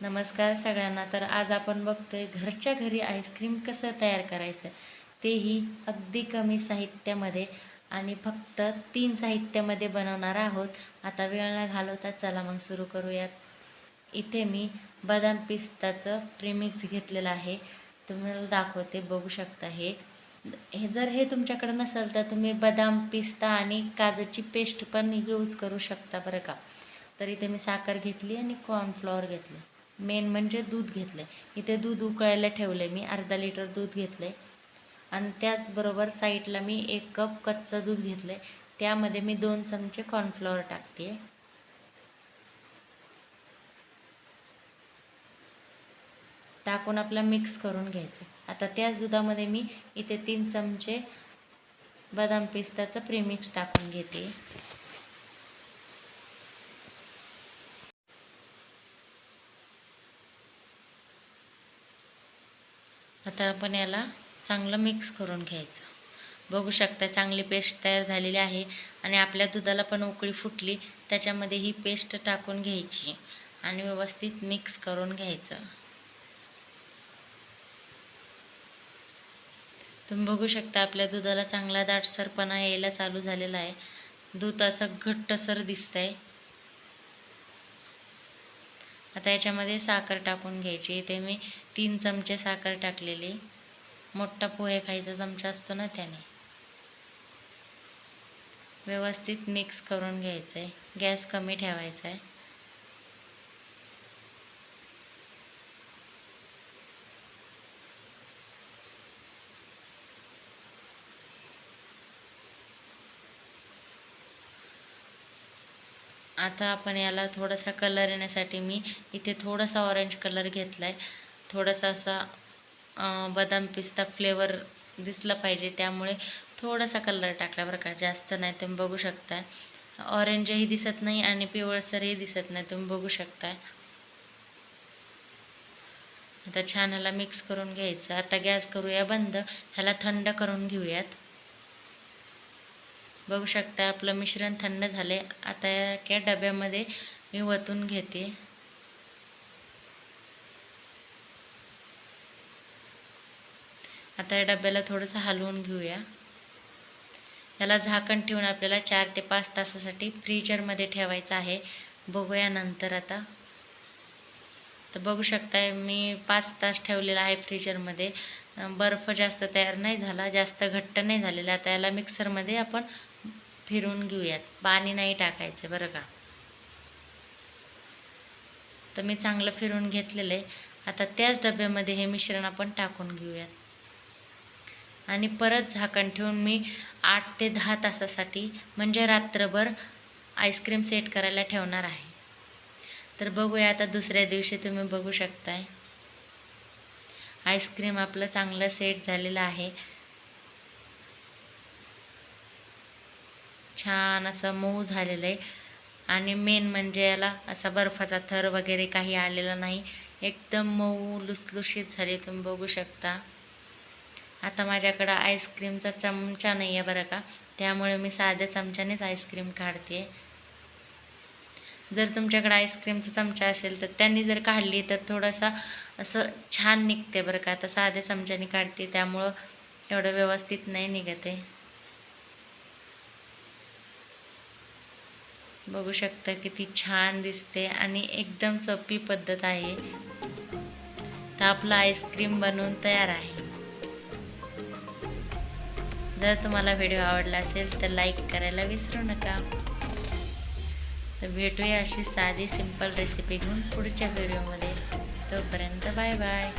नमस्कार सगळ्यांना. तर आज आपण बघतोय घरच्या घरी आईस्क्रीम कसं तयार करायचं, तेही अगदी कमी साहित्यामध्ये आणि फक्त 3 साहित्यामध्ये बनवणार आहोत. आता वेळ न घालवता चला मग सुरू करूयात. इथे मी बदाम पिस्ताचं प्रीमिक्स घेतलेलं आहे. तुम्हाला दाखवते, बघू शकता. जर तुमच्याकडे नसेल तर तुम्ही बदाम पिस्ता आणि काजूची पेस्ट पण यूज करू शकता बरं का. तर इथे मी साखर घेतली आणि कॉर्नफ्लॉवर घेतले. मेन म्हणजे दूध घेतलं आहे. इथे दूध उकळायला ठेवलं आहे मी, अर्धा लिटर दूध घेतलं आहे. आणि त्याचबरोबर साईडला मी 1 कप कच्चं दूध घेतलं आहे. त्यामध्ये मी 2 चमचे कॉर्नफ्लॉवर टाकते आहे. टाकून आपला मिक्स करून घ्यायचं. आता त्याच दुधामध्ये मी इथे 3 चमचे बदाम पिस्ताचं प्रीमिक्स टाकून घेते. आता आपण याला चांगलं मिक्स करून घ्यायचं. बघू शकता चांगली पेस्ट तयार झालेली आहे आणि आपल्या दुधाला पण उकळी फुटली. त्याच्यामध्ये ही पेस्ट टाकून घ्यायची आणि व्यवस्थित मिक्स करून घ्यायचं. तुम्ही बघू शकता आपल्या दुधाला चांगला दाटसरपणा यायला चालू झालेला आहे. दूध असं घट्टसर दिसतंय. आता याच्यामध्ये साखर टाकून घ्यायची. इथे मी 3 चमचे साखर टाकलेली. मोठा पोहे खायचा चमचा असतो ना, त्याने. व्यवस्थित मिक्स करून घ्यायचं आहे. गॅस कमी ठेवायचा आहे. आता आपण याला थोडासा कलर येण्यासाठी मी इथे थोडासा ऑरेंज कलर घेतला आहे. थोडासा असा बदाम पिस्ता फ्लेवर दिसला पाहिजे, त्यामुळे थोडासा कलर टाकला बरं का, जास्त नाही. तुम्ही बघू शकता ऑरेंजही दिसत नाही आणि पिवळसरही दिसत नाही. तुम्ही बघू शकता. आता छान ह्याला मिक्स करून घ्यायचं. आता गॅस करूया बंद. ह्याला थंड करून घेऊयात. बघू शकता आपलं मिश्रण थंड झाले. आता या डब्यामध्ये मी वतून घेते. आता या डब्याला थोडंसं हलवून घेऊया. याला झाकण ठेवून आपल्याला 4 ते 5 तासासाठी फ्रीजरमध्ये ठेवायचं आहे. बघूया नंतर. आता तर बघू शकताय मी 5 तास ठेवलेला आहे फ्रीजरमध्ये. बर्फ जास्त तयार नाही झाला, जास्त घट्ट नाही झालेला. आता याला मिक्सरमध्ये आपण फिरवून घेऊयात. पाणी नाही टाकायचं बरं का. तर मी चांगलं फिरवून घेतलेलं आहे. आता त्याच डब्यामध्ये हे मिश्रण आपण टाकून घेऊयात आणि परत झाकण ठेवून मी 8 ते 10 तासासाठी म्हणजे रात्रभर आईस्क्रीम सेट करायला ठेवणार आहे. तर बघूया आता दुसऱ्या दिवशी. तुम्ही बघू शकताय आईस्क्रीम आपलं चांगलं सेट झालेलं आहे. छान असं मऊ झालेलं आहे आणि मेन म्हणजे याला असा बर्फाचा थर वगैरे काही आलेला नाही. एकदम मऊ लुसलुशीत झाले. तुम्ही बघू शकता. आता माझ्याकडं आईस्क्रीमचा चमचा नाही आहे बरं का, त्यामुळे मी साध्या चमच्यानेच आईस्क्रीम काढते. जर तुमच्याकडे आईस्क्रीमचा चमचा असेल तर त्यांनी जर काढली तर थोडासा असं छान निघते बरं का. आता साध्या चमच्याने काढते त्यामुळं एवढं व्यवस्थित नाही निघत आहे. बघू शकता किती छान दिसते आणि एकदम सोपी पद्धत आहे. तर आपलं आईस्क्रीम बनवून तयार आहे. जर तुम्हाला व्हिडिओ आवडला असेल तर लाईक करायला विसरू नका. तर भेटूया अशी साधी सिंपल रेसिपी घेऊन पुढच्या व्हिडिओमध्ये. तोपर्यंत बाय बाय.